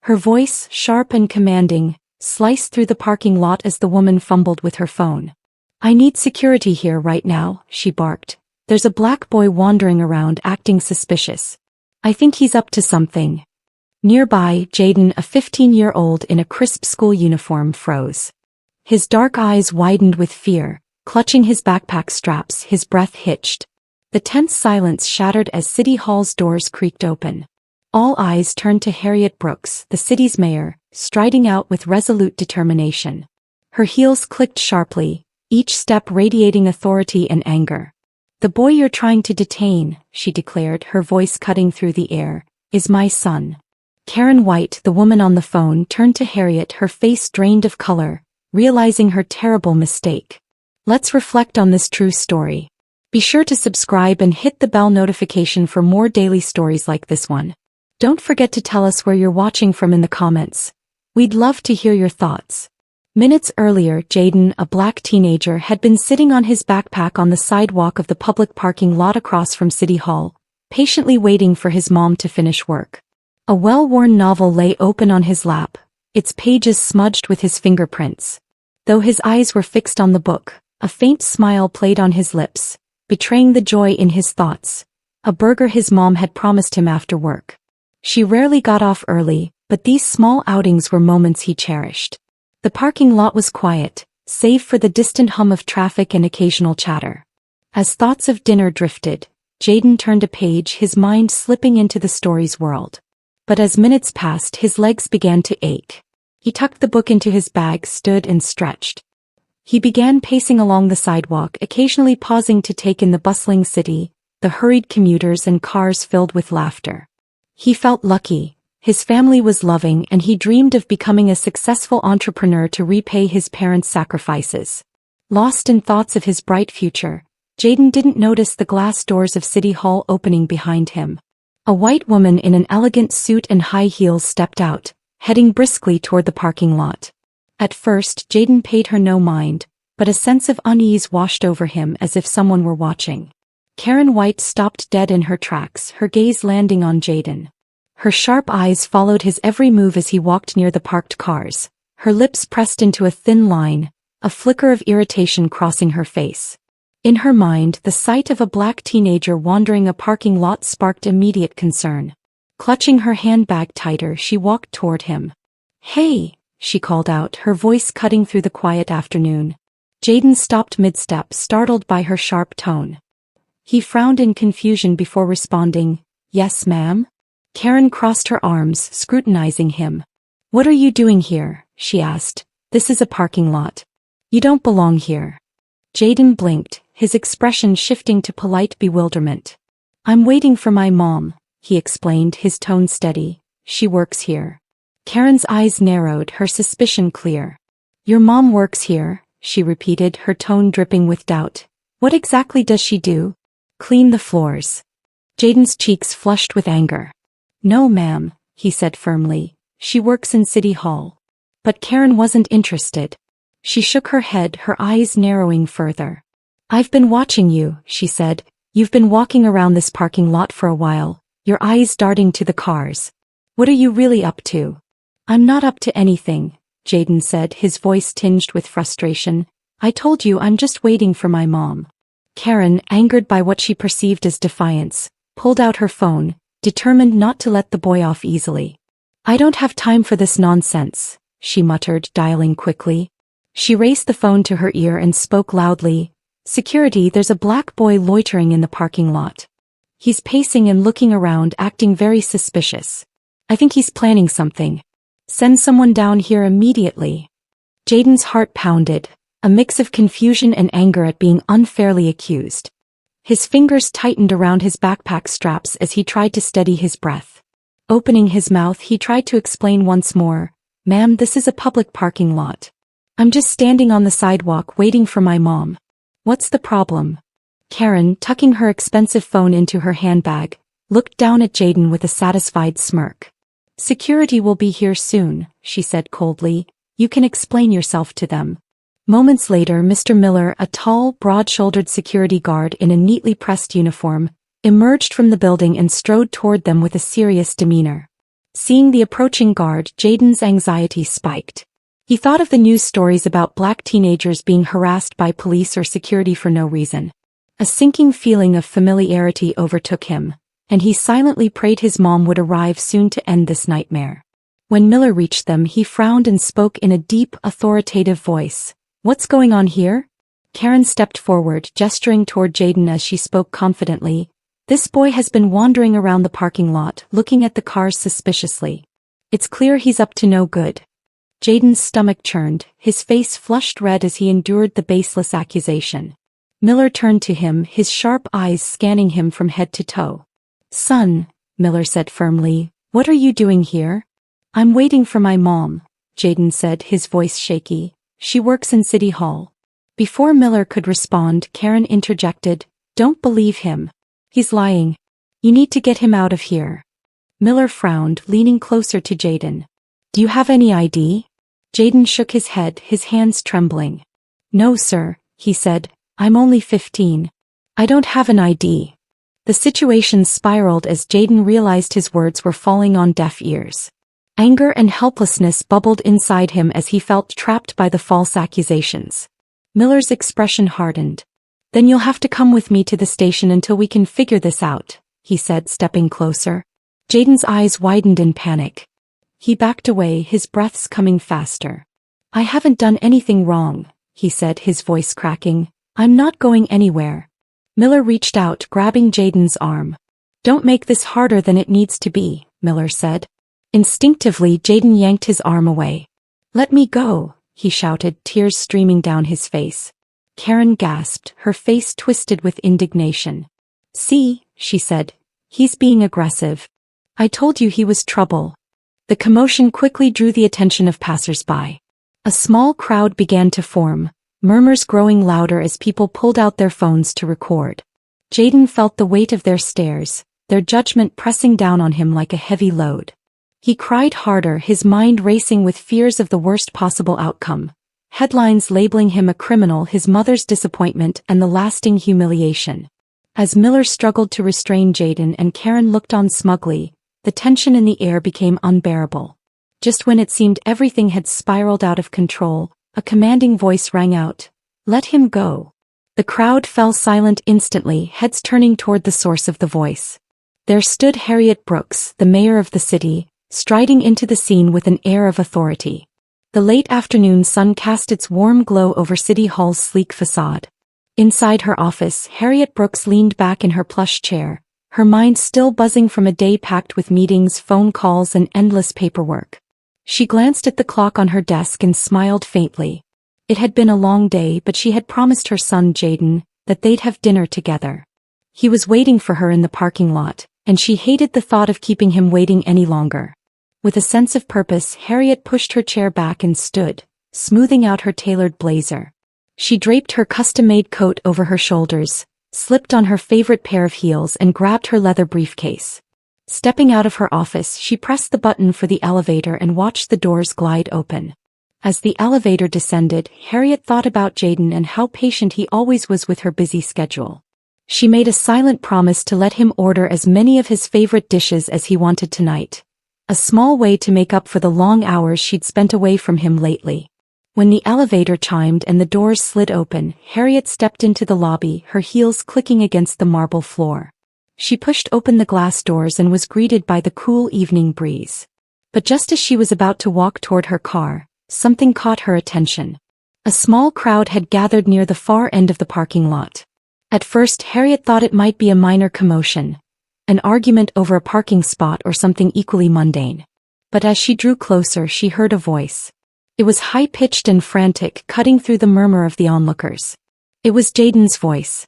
Her voice, sharp and commanding, sliced through the parking lot as the woman fumbled with her phone. "I need security here right now," she barked. "There's a black boy wandering around acting suspicious. I think he's up to something." Nearby, Jaden, a 15-year-old in a crisp school uniform, froze. His dark eyes widened with fear, clutching his backpack straps, his breath hitched. The tense silence shattered as City Hall's doors creaked open. All eyes turned to Harriet Brooks, the city's mayor, striding out with resolute determination. Her heels clicked sharply, each step radiating authority and anger. "The boy you're trying to detain," she declared, her voice cutting through the air, "is my son." Karen White, the woman on the phone, turned to Harriet, her face drained of color, realizing her terrible mistake. Let's reflect on this true story. Be sure to subscribe and hit the bell notification for more daily stories like this one. Don't forget to tell us where you're watching from in the comments. We'd love to hear your thoughts. Minutes earlier, Jaden, a black teenager, had been sitting on his backpack on the sidewalk of the public parking lot across from City Hall, patiently waiting for his mom to finish work. A well-worn novel lay open on his lap, its pages smudged with his fingerprints. Though his eyes were fixed on the book, a faint smile played on his lips, betraying the joy in his thoughts. A burger his mom had promised him after work. She rarely got off early, but these small outings were moments he cherished. The parking lot was quiet, save for the distant hum of traffic and occasional chatter. As thoughts of dinner drifted, Jaden turned a page, his mind slipping into the story's world. But as minutes passed, his legs began to ache. He tucked the book into his bag, stood and stretched. He began pacing along the sidewalk, occasionally pausing to take in the bustling city, the hurried commuters and cars filled with laughter. He felt lucky. His family was loving, and he dreamed of becoming a successful entrepreneur to repay his parents' sacrifices. Lost in thoughts of his bright future, Jaden didn't notice the glass doors of City Hall opening behind him. A white woman in an elegant suit and high heels stepped out, heading briskly toward the parking lot. At first, Jaden paid her no mind, but a sense of unease washed over him as if someone were watching. Karen White stopped dead in her tracks, her gaze landing on Jaden. Her sharp eyes followed his every move as he walked near the parked cars, her lips pressed into a thin line, a flicker of irritation crossing her face. In her mind, the sight of a black teenager wandering a parking lot sparked immediate concern. Clutching her handbag tighter, she walked toward him. "Hey," she called out, her voice cutting through the quiet afternoon. Jaden stopped mid-step, startled by her sharp tone. He frowned in confusion before responding, "Yes, ma'am?" Karen crossed her arms, scrutinizing him. "What are you doing here?" she asked. "This is a parking lot. You don't belong here." Jaden blinked, his expression shifting to polite bewilderment. "I'm waiting for my mom," he explained, his tone steady. "She works here." Karen's eyes narrowed, her suspicion clear. "Your mom works here," she repeated, her tone dripping with doubt. "What exactly does she do?" "Clean the floors." Jaden's cheeks flushed with anger. "No, ma'am," he said firmly. "She works in City Hall." But Karen wasn't interested. She shook her head, her eyes narrowing further. "I've been watching you," she said. "You've been walking around this parking lot for a while, your eyes darting to the cars. What are you really up to?" "I'm not up to anything," Jaden said, his voice tinged with frustration. "I told you I'm just waiting for my mom." Karen, angered by what she perceived as defiance, pulled out her phone, determined not to let the boy off easily. "I don't have time for this nonsense," she muttered, dialing quickly. She raised the phone to her ear and spoke loudly. "Security, there's a black boy loitering in the parking lot. He's pacing and looking around, acting very suspicious. I think he's planning something. Send someone down here immediately." Jaden's heart pounded, a mix of confusion and anger at being unfairly accused. His fingers tightened around his backpack straps as he tried to steady his breath. Opening his mouth, he tried to explain once more. "Ma'am, this is a public parking lot. I'm just standing on the sidewalk waiting for my mom. What's the problem?" Karen, tucking her expensive phone into her handbag, looked down at Jaden with a satisfied smirk. "Security will be here soon," she said coldly. "You can explain yourself to them." Moments later, Mr. Miller, a tall, broad-shouldered security guard in a neatly pressed uniform, emerged from the building and strode toward them with a serious demeanor. Seeing the approaching guard, Jaden's anxiety spiked. He thought of the news stories about black teenagers being harassed by police or security for no reason. A sinking feeling of familiarity overtook him, and he silently prayed his mom would arrive soon to end this nightmare. When Miller reached them, he frowned and spoke in a deep, authoritative voice. "What's going on here?" Karen stepped forward, gesturing toward Jaden as she spoke confidently. "This boy has been wandering around the parking lot, looking at the cars suspiciously. It's clear he's up to no good." Jaden's stomach churned, his face flushed red as he endured the baseless accusation. Miller turned to him, his sharp eyes scanning him from head to toe. "Son," Miller said firmly, "what are you doing here?" "I'm waiting for my mom," Jaden said, his voice shaky. "She works in City Hall." Before Miller could respond, Karen interjected, "Don't believe him. He's lying. You need to get him out of here." Miller frowned, leaning closer to Jaden. "Do you have any ID?" Jaden shook his head, his hands trembling. "No, sir," he said. "I'm only 15. I don't have an ID." The situation spiraled as Jaden realized his words were falling on deaf ears. Anger and helplessness bubbled inside him as he felt trapped by the false accusations. Miller's expression hardened. "Then you'll have to come with me to the station until we can figure this out," he said, stepping closer. Jaden's eyes widened in panic. He backed away, his breaths coming faster. "I haven't done anything wrong," he said, his voice cracking. "I'm not going anywhere." Miller reached out, grabbing Jaden's arm. "Don't make this harder than it needs to be," Miller said. Instinctively, Jaden yanked his arm away. "Let me go," he shouted, tears streaming down his face. Karen gasped, her face twisted with indignation. "See," she said, "he's being aggressive. I told you he was trouble." The commotion quickly drew the attention of passers-by. A small crowd began to form, murmurs growing louder as people pulled out their phones to record. Jaden felt the weight of their stares, their judgment pressing down on him like a heavy load. He cried harder, his mind racing with fears of the worst possible outcome. Headlines labeling him a criminal, his mother's disappointment, and the lasting humiliation. As Miller struggled to restrain Jaden and Karen looked on smugly, the tension in the air became unbearable. Just when it seemed everything had spiraled out of control, a commanding voice rang out, "Let him go." The crowd fell silent instantly, heads turning toward the source of the voice. There stood Harriet Brooks, the mayor of the city, striding into the scene with an air of authority. The late afternoon sun cast its warm glow over City Hall's sleek facade. Inside her office, Harriet Brooks leaned back in her plush chair, her mind still buzzing from a day packed with meetings, phone calls, and endless paperwork. She glanced at the clock on her desk and smiled faintly. It had been a long day, but she had promised her son Jaden that they'd have dinner together. He was waiting for her in the parking lot, and she hated the thought of keeping him waiting any longer. With a sense of purpose, Harriet pushed her chair back and stood, smoothing out her tailored blazer. She draped her custom-made coat over her shoulders, slipped on her favorite pair of heels, and grabbed her leather briefcase. Stepping out of her office, she pressed the button for the elevator and watched the doors glide open. As the elevator descended, Harriet thought about Jaden and how patient he always was with her busy schedule. She made a silent promise to let him order as many of his favorite dishes as he wanted tonight. A small way to make up for the long hours she'd spent away from him lately. When the elevator chimed and the doors slid open, Harriet stepped into the lobby, her heels clicking against the marble floor. She pushed open the glass doors and was greeted by the cool evening breeze. But just as she was about to walk toward her car, something caught her attention. A small crowd had gathered near the far end of the parking lot. At first, Harriet thought it might be a minor commotion, an argument over a parking spot or something equally mundane. But as she drew closer, she heard a voice. It was high-pitched and frantic, cutting through the murmur of the onlookers. It was Jaden's voice.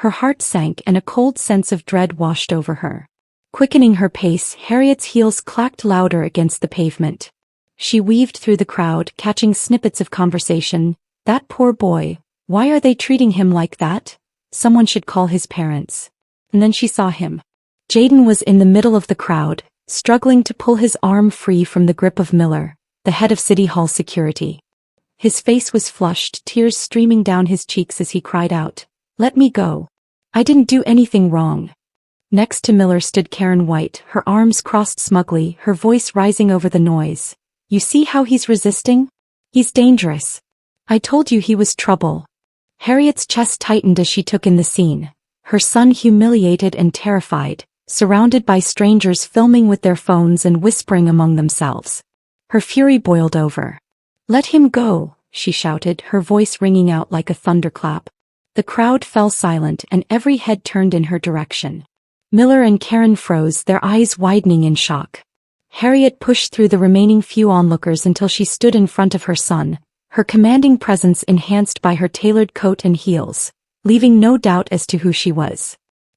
Her heart sank and a cold sense of dread washed over her. Quickening her pace, Harriet's heels clacked louder against the pavement. She weaved through the crowd, catching snippets of conversation. "That poor boy, why are they treating him like that? Someone should call his parents." And then she saw him. Jaden was in the middle of the crowd, struggling to pull his arm free from the grip of Miller, the head of City Hall security. His face was flushed, tears streaming down his cheeks as he cried out, "Let me go. I didn't do anything wrong." Next to Miller stood Karen White, her arms crossed smugly, her voice rising over the noise. You see how he's resisting? He's dangerous. I told you he was trouble. Harriet's chest tightened as she took in the scene. Her son humiliated and terrified, surrounded by strangers filming with their phones and whispering among themselves. Her fury boiled over. Let him go, she shouted, her voice ringing out like a thunderclap. The crowd fell silent and every head turned in her direction. Miller and Karen froze, their eyes widening in shock. Harriet pushed through the remaining few onlookers until she stood in front of her son, her commanding presence enhanced by her tailored coat and heels, leaving no doubt as to who she was.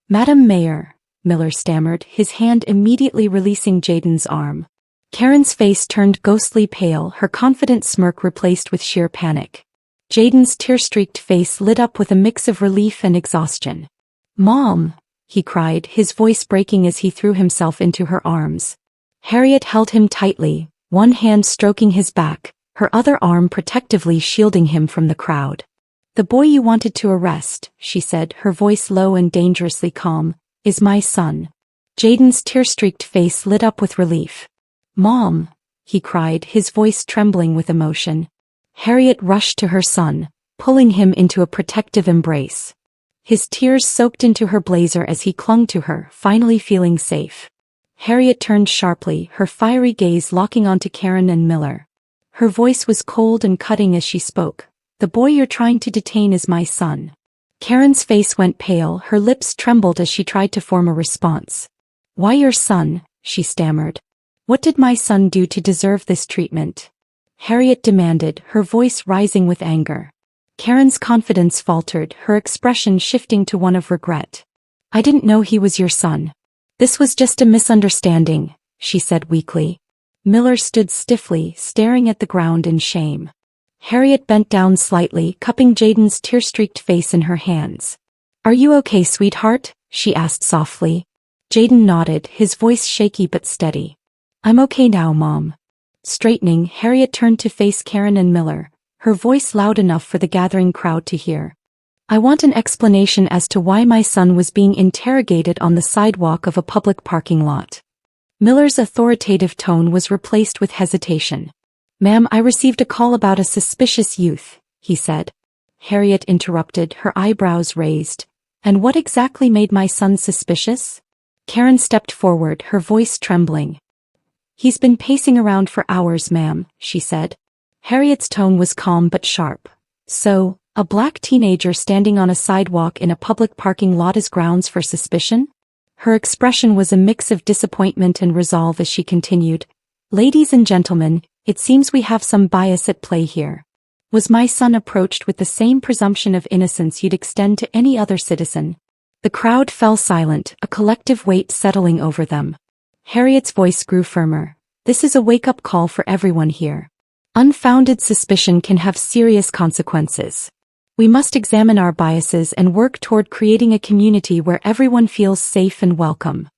Madam Mayor, Miller stammered, his hand immediately releasing Jaden's arm. Karen's face turned ghostly pale, her confident smirk replaced with sheer panic. Jaden's tear-streaked face lit up with a mix of relief and exhaustion. Mom, he cried, his voice breaking as he threw himself into her arms. Harriet held him tightly, one hand stroking his back, her other arm protectively shielding him from the crowd. The boy you wanted to arrest, she said, her voice low and dangerously calm, is my son. Jaden's tear-streaked face lit up with relief. Mom, he cried, his voice trembling with emotion. Harriet rushed to her son, pulling him into a protective embrace. His tears soaked into her blazer as he clung to her, finally feeling safe. Harriet turned sharply, her fiery gaze locking onto Karen and Miller. Her voice was cold and cutting as she spoke. The boy you're trying to detain is my son. Karen's face went pale, her lips trembled as she tried to form a response. Why your son? She stammered. What did my son do to deserve this treatment? Harriet demanded, her voice rising with anger. Karen's confidence faltered, her expression shifting to one of regret. I didn't know he was your son. This was just a misunderstanding, she said weakly. Miller stood stiffly, staring at the ground in shame. Harriet bent down slightly, cupping Jaden's tear-streaked face in her hands. Are you okay, sweetheart? She asked softly. Jaden nodded, his voice shaky but steady. I'm okay now, Mom. Straightening, Harriet turned to face Karen and Miller, her voice loud enough for the gathering crowd to hear. I want an explanation as to why my son was being interrogated on the sidewalk of a public parking lot. Miller's authoritative tone was replaced with hesitation. Ma'am, I received a call about a suspicious youth, he said. Harriet interrupted, her eyebrows raised. And what exactly made my son suspicious? Karen stepped forward, her voice trembling. He's been pacing around for hours, ma'am, she said. Harriet's tone was calm but sharp. So, a black teenager standing on a sidewalk in a public parking lot is grounds for suspicion? Her expression was a mix of disappointment and resolve as she continued. Ladies and gentlemen, it seems we have some bias at play here. Was my son approached with the same presumption of innocence you'd extend to any other citizen? The crowd fell silent, a collective weight settling over them. Harriet's voice grew firmer. This is a wake-up call for everyone here. Unfounded suspicion can have serious consequences. We must examine our biases and work toward creating a community where everyone feels safe and welcome.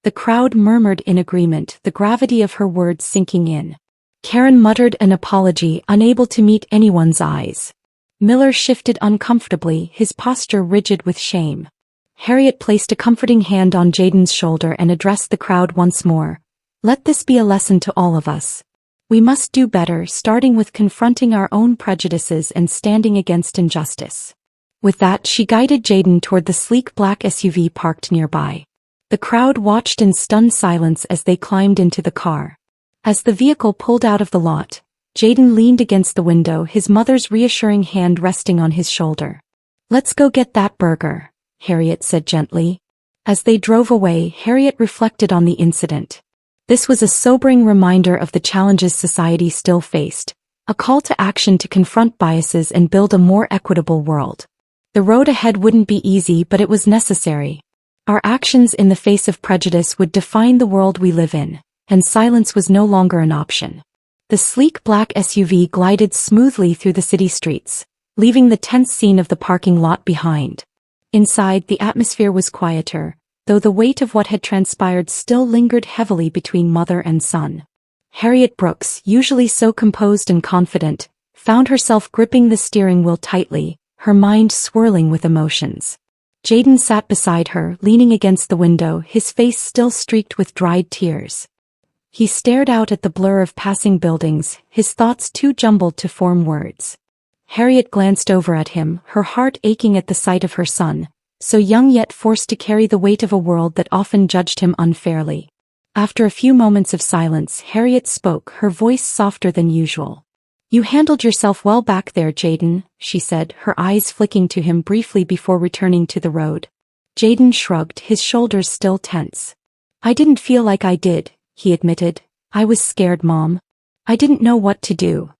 The crowd murmured in agreement, the gravity of her words sinking in. Karen muttered an apology, unable to meet anyone's eyes. Miller shifted uncomfortably, his posture rigid with shame. Harriet placed a comforting hand on Jaden's shoulder and addressed the crowd once more. Let this be a lesson to all of us. We must do better, starting with confronting our own prejudices and standing against injustice. With that, she guided Jaden toward the sleek black SUV parked nearby. The crowd watched in stunned silence as they climbed into the car. As the vehicle pulled out of the lot, Jaden leaned against the window, his mother's reassuring hand resting on his shoulder. Let's go get that burger, Harriet said gently. As they drove away, Harriet reflected on the incident. This was a sobering reminder of the challenges society still faced, a call to action to confront biases and build a more equitable world. The road ahead wouldn't be easy, but it was necessary. Our actions in the face of prejudice would define the world we live in, and silence was no longer an option. The sleek black SUV glided smoothly through the city streets, leaving the tense scene of the parking lot behind. Inside, the atmosphere was quieter, though the weight of what had transpired still lingered heavily between mother and son. Harriet Brooks, usually so composed and confident, found herself gripping the steering wheel tightly, her mind swirling with emotions. Jaden sat beside her, leaning against the window, his face still streaked with dried tears. He stared out at the blur of passing buildings, his thoughts too jumbled to form words. Harriet glanced over at him, her heart aching at the sight of her son, so young yet forced to carry the weight of a world that often judged him unfairly. After a few moments of silence, Harriet spoke, her voice softer than usual. "You handled yourself well back there, Jaden," she said, her eyes flicking to him briefly before returning to the road. Jaden shrugged, his shoulders still tense. "I didn't feel like I did," he admitted. "I was scared, Mom. I didn't know what to do."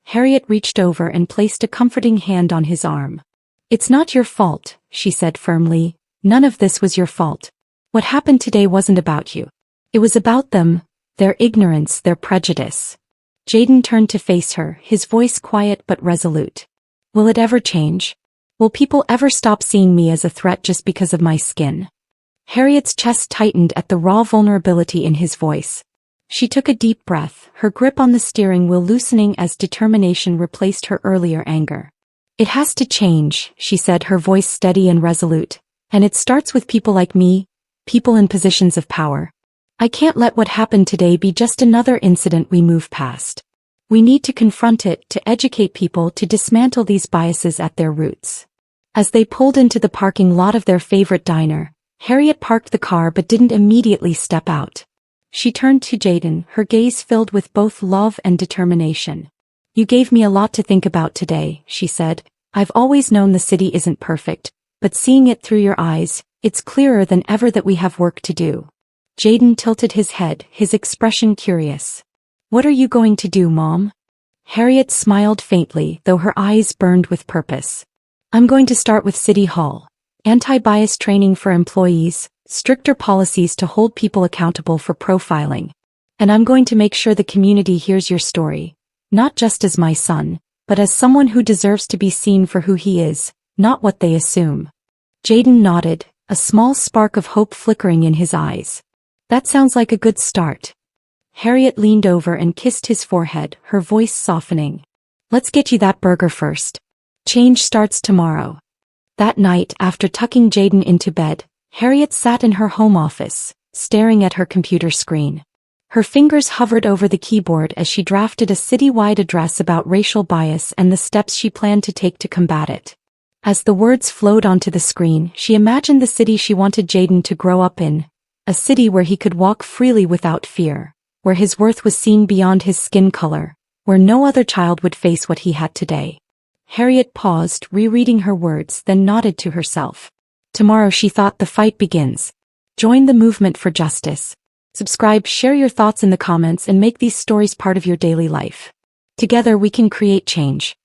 Harriet reached over and placed a comforting hand on his arm. "It's not your fault," she said firmly. "None of this was your fault. What happened today wasn't about you. It was about them, their ignorance, their prejudice." Jaden turned to face her, his voice quiet but resolute. "Will it ever change? Will people ever stop seeing me as a threat just because of my skin?" Harriet's chest tightened at the raw vulnerability in his voice. She took a deep breath, her grip on the steering wheel loosening as determination replaced her earlier anger. "It has to change," she said, her voice steady and resolute. "And it starts with people like me, people in positions of power. I can't let what happened today be just another incident we move past. We need to confront it, to educate people, to dismantle these biases at their roots." As they pulled into the parking lot of their favorite diner, Harriet parked the car but didn't immediately step out. She turned to Jaden, her gaze filled with both love and determination. "You gave me a lot to think about today," she said. "I've always known the city isn't perfect, but seeing it through your eyes, it's clearer than ever that we have work to do." Jaden tilted his head, his expression curious. "What are you going to do, Mom?" Harriet smiled faintly, though her eyes burned with purpose. "I'm going to start with City Hall. Anti-bias training for employees, stricter policies to hold people accountable for profiling. And I'm going to make sure the community hears your story, not just as my son, but as someone who deserves to be seen for who he is, not what they assume." Jaden nodded, a small spark of hope flickering in his eyes. "That sounds like a good start." Harriet leaned over and kissed his forehead, her voice softening. "Let's get you that burger first. Change starts tomorrow." That night, after tucking Jaden into bed, Harriet sat in her home office, staring at her computer screen. Her fingers hovered over the keyboard as she drafted a citywide address about racial bias and the steps she planned to take to combat it. As the words flowed onto the screen, she imagined the city she wanted Jaden to grow up in, a city where he could walk freely without fear, where his worth was seen beyond his skin color, where no other child would face what he had today. Harriet paused, rereading her words, then nodded to herself. Tomorrow, she thought, the fight begins. Join the movement for justice. Subscribe, share your thoughts in the comments, and make these stories part of your daily life. Together we can create change.